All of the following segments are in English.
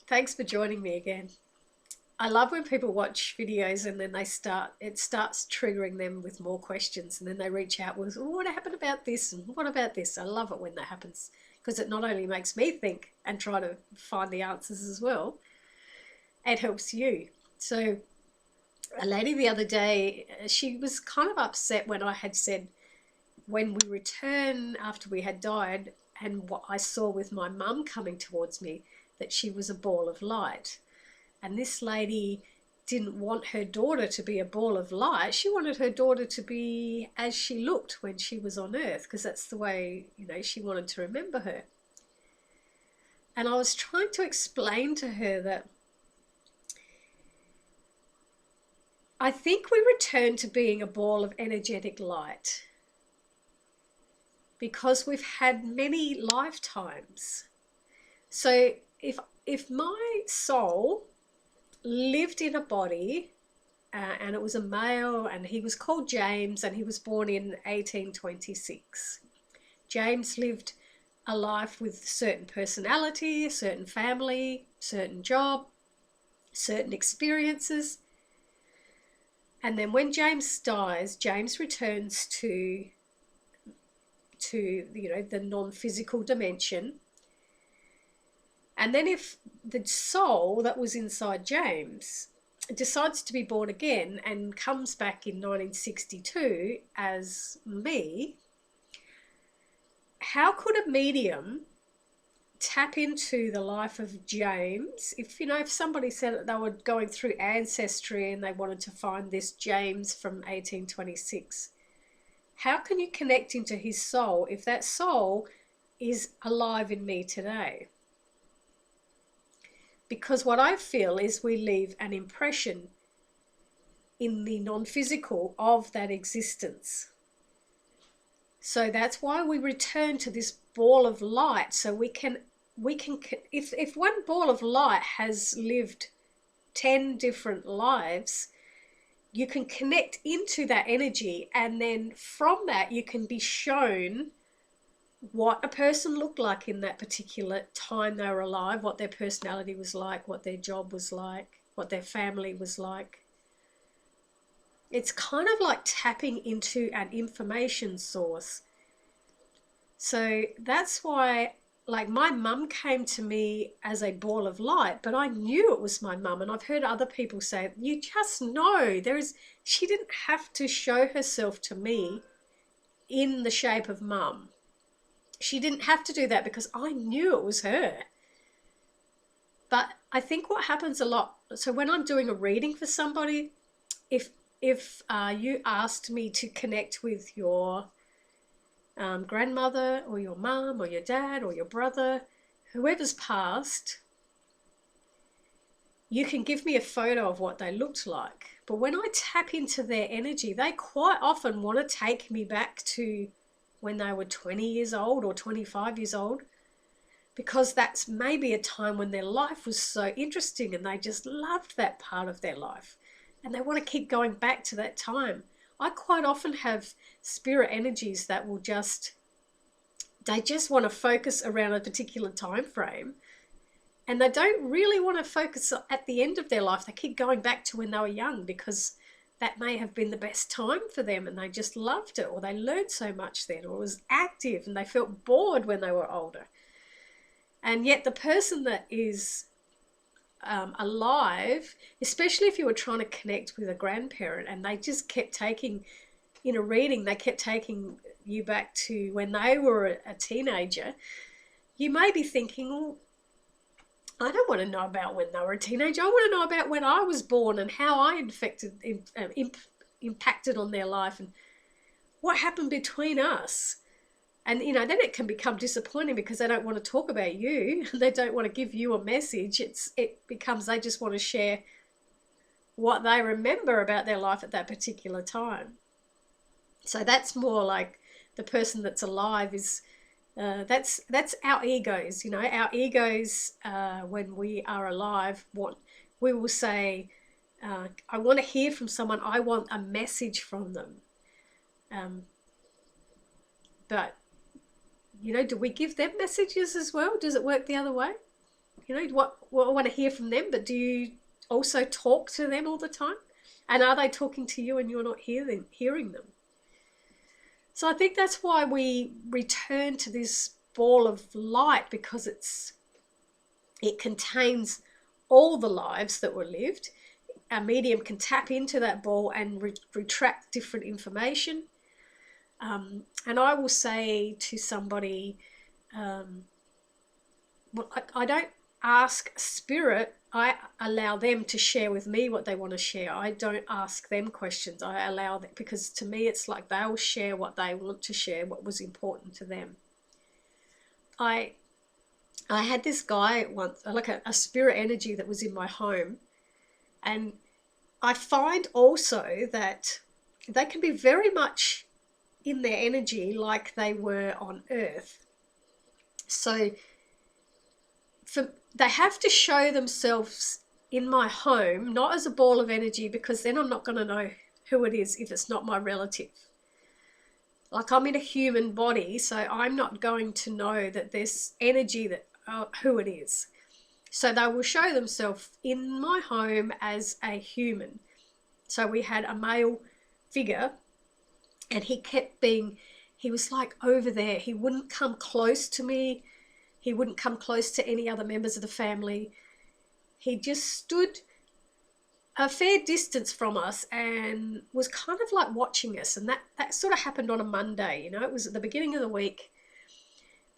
Thanks for joining me again. I love when people watch videos and then it starts triggering them with more questions, and then they reach out with, "Oh, what happened about this? And what about this?" I love it when that happens because it not only makes me think and try to find the answers as well, it helps you. So, a lady the other day, she was kind of upset when I had said, when we return after we had died, and what I saw with my mum coming towards me, that she was a ball of light. And this lady didn't want her daughter to be a ball of light. She wanted her daughter to be as she looked when she was on earth, because that's the way, she wanted to remember her. And I was trying to explain to her that I think we return to being a ball of energetic light because we've had many lifetimes. So if my soul lived in a body, and it was a male, and he was called James, and he was born in 1826. James lived a life with certain personality, a certain family, certain job, certain experiences. And then when James dies, James returns to the non-physical dimension. And then if the soul that was inside James decides to be born again and comes back in 1962 as me, how could a medium tap into the life of James? If somebody said that they were going through ancestry and they wanted to find this James from 1826, how can you connect into his soul if that soul is alive in me today? Because what I feel is we leave an impression in the non-physical of that existence. So that's why we return to this ball of light, so we can if one ball of light has lived 10 different lives, you can connect into that energy, and then from that you can be shown what a person looked like in that particular time they were alive, what their personality was like, what their job was like, what their family was like. It's kind of like tapping into an information source. So that's why, like, my mum came to me as a ball of light, but I knew it was my mum. And I've heard other people say, you just know she didn't have to show herself to me in the shape of mum. She didn't have to do that because I knew it was her. But I think what happens a lot, so when I'm doing a reading for somebody, if you asked me to connect with your grandmother or your mum or your dad or your brother, whoever's passed, you can give me a photo of what they looked like. But when I tap into their energy, they quite often want to take me back to when they were 20 years old or 25 years old, because that's maybe a time when their life was so interesting and they just loved that part of their life and they want to keep going back to that time. I quite often have spirit energies that will they just want to focus around a particular time frame, and they don't really want to focus at the end of their life. They keep going back to when they were young because that may have been the best time for them and they just loved it, or they learned so much then, or it was active and they felt bored when they were older. And yet the person that is alive, especially if you were trying to connect with a grandparent and they just kept taking, in a reading, they kept taking you back to when they were a teenager, you may be thinking, well, I don't want to know about when they were a teenager. I want to know about when I was born and how I impacted on their life and what happened between us. And, then it can become disappointing because they don't want to talk about you. They don't want to give you a message. It becomes they just want to share what they remember about their life at that particular time. So that's more like the person that's alive is, that's our egos. Our egos, when we are alive, we will say, I want to hear from someone. I want a message from them. But do we give them messages as well? Does it work the other way? what I want to hear from them, but do you also talk to them all the time? And are they talking to you and you're not hearing them? So I think that's why we return to this ball of light, because it contains all the lives that were lived. Our medium can tap into that ball and retract different information. And I will say to somebody, well, I don't ask spirit. I allow them to share with me what they want to share. I don't ask them questions. I allow them, because to me it's like they'll share what they want to share, what was important to them. I had this guy once, like a spirit energy that was in my home, and I find also that they can be very much in their energy like they were on Earth. So they have to show themselves in my home, not as a ball of energy, because then I'm not going to know who it is if it's not my relative. Like, I'm in a human body, so I'm not going to know that there's energy that who it is. So they will show themselves in my home as a human. So we had a male figure, and he was like over there. He wouldn't come close to me. He wouldn't come close to any other members of the family. He just stood a fair distance from us and was kind of like watching us. And that sort of happened on a Monday, it was at the beginning of the week.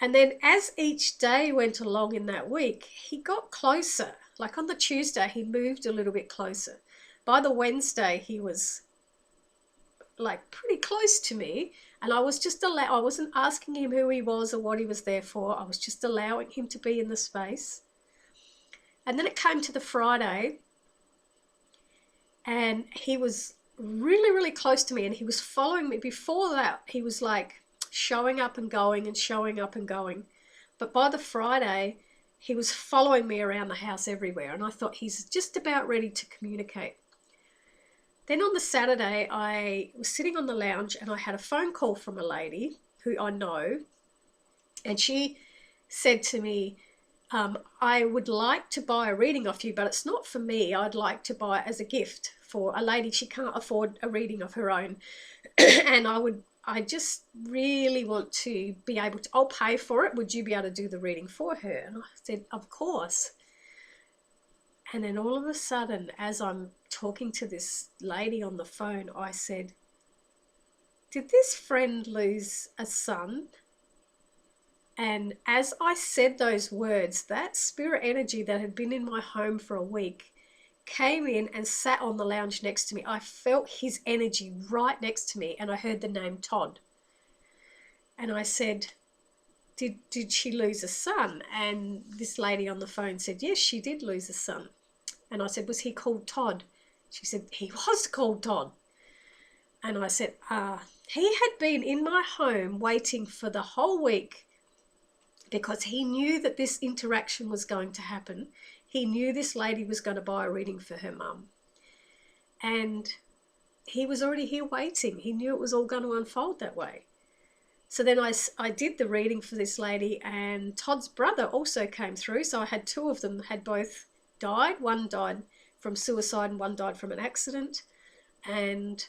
And then as each day went along in that week, he got closer. Like on the Tuesday, he moved a little bit closer. By the Wednesday, he was like pretty close to me. And I wasn't asking him who he was or what he was there for. I was just allowing him to be in the space. And then it came to the Friday, and he was really, really close to me, and he was following me. Before that, he was like showing up and going and showing up and going. But by the Friday, he was following me around the house everywhere, and I thought, he's just about ready to communicate. Then on the Saturday, I was sitting on the lounge, and I had a phone call from a lady who I know, and she said to me, I would like to buy a reading off you, but it's not for me. I'd like to buy it as a gift for a lady. She can't afford a reading of her own. And I just really want to be able to, I'll pay for it. Would you be able to do the reading for her? And I said, of course. And then all of a sudden, as I'm talking to this lady on the phone, I said, did this friend lose a son? And as I said those words, that spirit energy that had been in my home for a week came in and sat on the lounge next to me. I felt his energy right next to me, and I heard the name Todd. And I said, did she lose a son? And this lady on the phone said, yes, she did lose a son. And I said, was he called Todd? She said, he was called Todd. And I said, he had been in my home waiting for the whole week, because he knew that this interaction was going to happen. He knew this lady was going to buy a reading for her mum. And he was already here waiting. He knew it was all going to unfold that way. So then I did the reading for this lady, and Todd's brother also came through. So I had two of them, had both died. One died from suicide and one died from an accident. And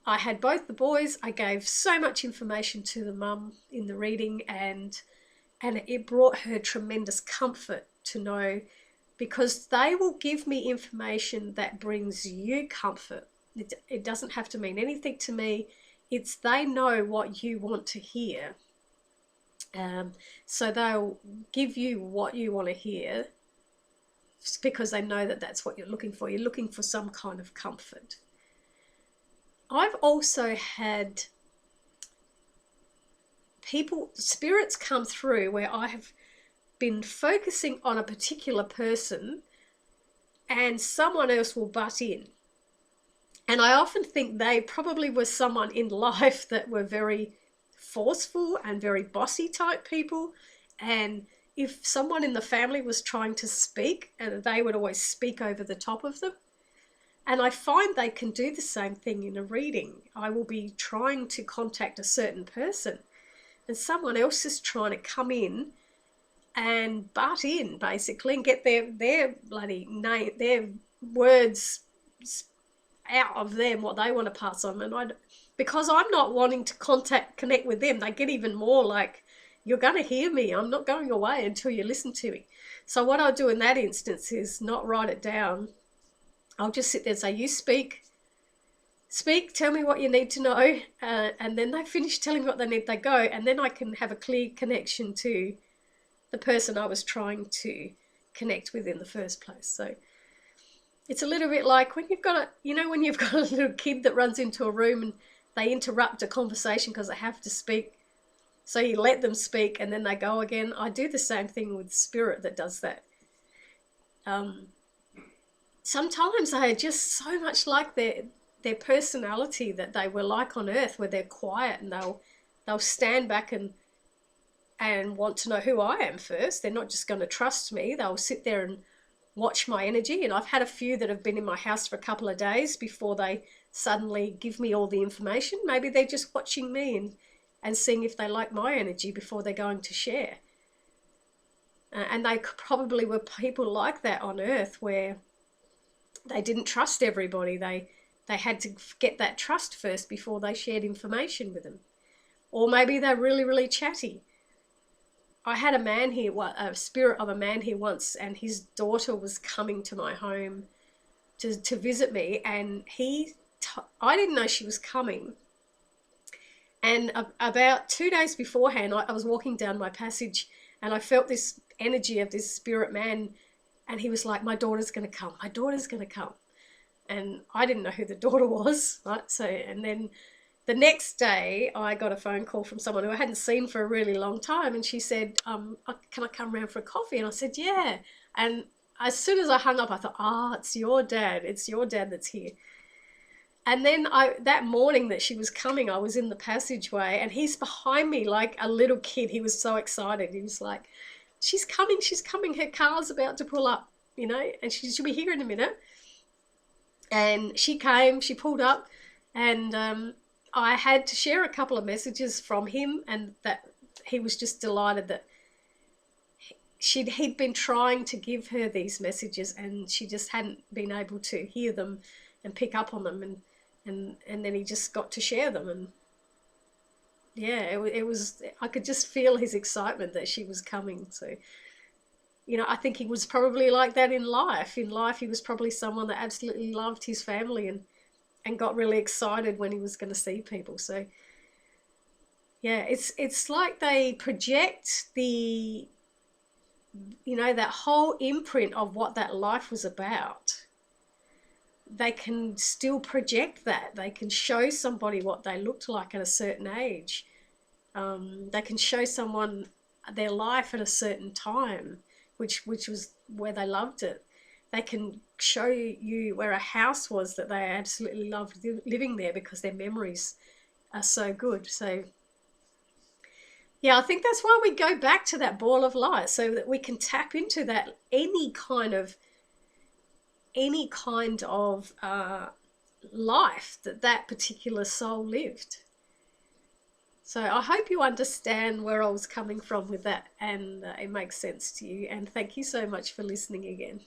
I had both the boys. I gave so much information to the mum in the reading, and it brought her tremendous comfort to know, because they will give me information that brings you comfort. It doesn't have to mean anything to me. It's they know what you want to hear. So they'll give you what you want to hear, because they know that that's what you're looking for. You're looking for some kind of comfort. I've also had spirits come through where I have been focusing on a particular person and someone else will butt in. And I often think they probably were someone in life that were very forceful and very bossy type people. And if someone in the family was trying to speak, and they would always speak over the top of them. And I find they can do the same thing in a reading. I will be trying to contact a certain person, and someone else is trying to come in and butt in basically and get their bloody name, their words out of them, what they want to pass on. And because I'm not wanting to connect with them, they get even more like, you're going to hear me. I'm not going away until you listen to me. So what I'll do in that instance is not write it down. I'll just sit there and say, you speak, tell me what you need to know. And then they finish telling me what they need, they go. And then I can have a clear connection to the person I was trying to connect with in the first place. So it's a little bit like when you've got when you've got a little kid that runs into a room and they interrupt a conversation because they have to speak. So you let them speak and then they go again. I do the same thing with spirit that does that. Sometimes they are just so much like their personality that they were like on earth, where they're quiet and they'll stand back and want to know who I am first. They're not just going to trust me. They'll sit there and watch my energy. And I've had a few that have been in my house for a couple of days before they suddenly give me all the information. Maybe they're just watching me and seeing if they like my energy before they're going to share. And they probably were people like that on earth, where they didn't trust everybody. They had to get that trust first before they shared information with them. Or maybe they're really, really chatty. I had a man here, a spirit of a man here once, and his daughter was coming to my home to visit me, and I didn't know she was coming. And about 2 days beforehand, I was walking down my passage and I felt this energy of this spirit man, and he was like, my daughter's going to come, my daughter's going to come. And I didn't know who the daughter was, right? So, and then the next day I got a phone call from someone who I hadn't seen for a really long time, and she said, can I come around for a coffee? And I said, yeah. And as soon as I hung up, I thought, it's your dad that's here. And then that morning that she was coming, I was in the passageway and he's behind me like a little kid. He was so excited. He was like, she's coming, her car's about to pull up, and she'll be here in a minute. And she came, she pulled up, and I had to share a couple of messages from him, and that he was just delighted that he'd been trying to give her these messages and she just hadn't been able to hear them and pick up on them, and then he just got to share them. And yeah, it was, I could just feel his excitement that she was coming. So, I think he was probably like that in life. In life, he was probably someone that absolutely loved his family and got really excited when he was going to see people. So yeah, it's like they project that whole imprint of what that life was about. They can still project that. They can show somebody what they looked like at a certain age. They can show someone their life at a certain time, which was where they loved it. They can show you where a house was that they absolutely loved living there because their memories are so good. So yeah, I think that's why we go back to that ball of light, so that we can tap into that any kind of life that particular soul lived. So I hope you understand where I was coming from with that, and it makes sense to you. And thank you so much for listening again.